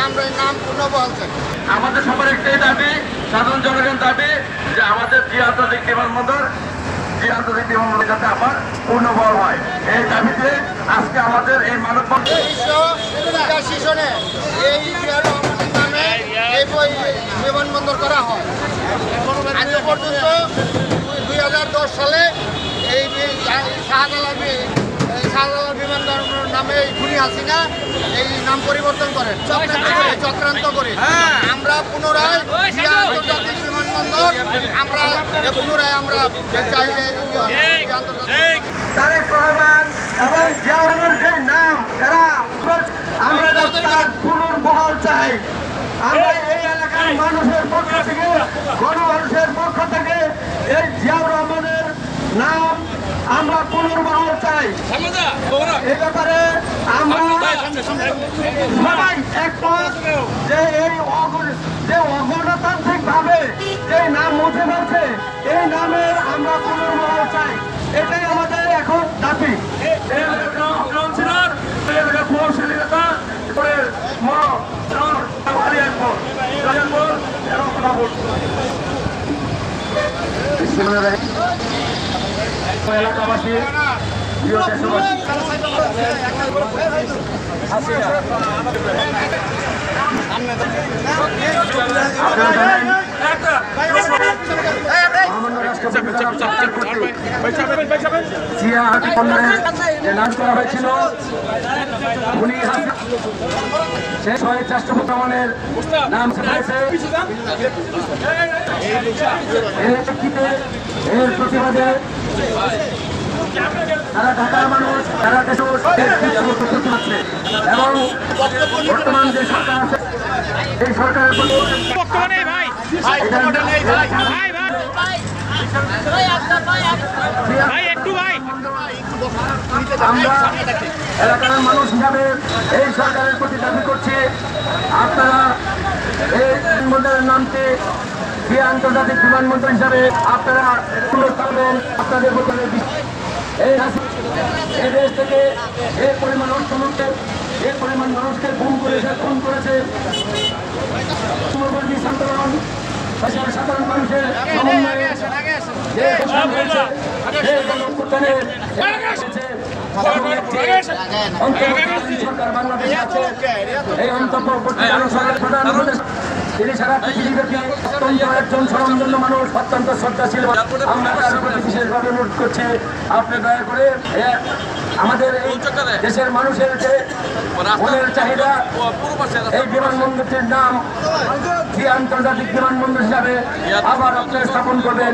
আমরা এই নাম পুনর্বহাল চাই। আমাদের সবার একটাই দাবি, সাধারণ জনগণের দাবি যে আমাদের যে আন্তর্জাতিক বিমানবন্দর যাতে আবার পুনর্বহাল হয়। এই দাবিতে আজকে আমাদের এই মানববন্ধন নামে এই বিমানবন্দর করা হয়। আজ পর্যন্ত 2010 সালে এই শাহজালাল বিমানবন্দর নামে খুনি হাসিনা এই নাম পরিবর্তন করেন, চক্রান্ত করে। আমরা পুনরায় আন্তর্জাতিক বিমানবন্দর আমরা পুনরায় আমরা চাই তারেক রহমান এবং জিয়াউর যে নাম তারা আমরা পুনর্বহাল চাই। আমরা এই এলাকার মানুষের পক্ষ থেকে, গণমানুষের পক্ষ থেকে এই জিয়াউর রহমানের নাম আমরা পুনর্বহাল চাই। এ ব্যাপারে আমরা সবাই একমত যে এই অগণতান্ত্রিক ভাবে যে নাম মুছে যাচ্ছে এই নামের আমরা পুনর্বহাল চাই। এটাই আমাদের এখন দাবি। এলাকাবাসী করা হয়েছিল সে শহীদ রাষ্ট্রপতির নাম এর প্রতিবাদে তারা ঢাকার মানুষ, তারা দেশ এবং বর্তমান যে সরকার আছে এই সরকারের আমরা এলাকার মানুষ হিসাবে এই সরকারের প্রতি দাবি করছি, আপনারা এই বিমানবন্দরের নামটি আন্তর্জাতিক বিমানবন্দর হিসাবে আপনারা তুলবেন। আপনাদের এই দেশ থেকে এই পরিমাণ অর্থনীতি, এই পরিমাণ মানুষকে খুন করেছে আন্দোলন সাধারণ মানুষের সরকার বাংলাদেশে আছে। এই মন্তব্য প্রধানমন্ত্রী তিনি সারা পৃথিবীব্যাপী অত্যন্ত একজন স্বনামধন্য মানুষ, অত্যন্ত শ্রদ্ধাশীল। আমরা তার প্রতি বিশেষভাবে অনুরোধ করছি, আপনি দয়া করে আমাদের এই দেশের মানুষের যে মনের চাহিদা এই বিমানবন্দরটির নাম যে আন্তর্জাতিক বিমানবন্দর হিসাবে আবার আপনি স্থাপন করবেন।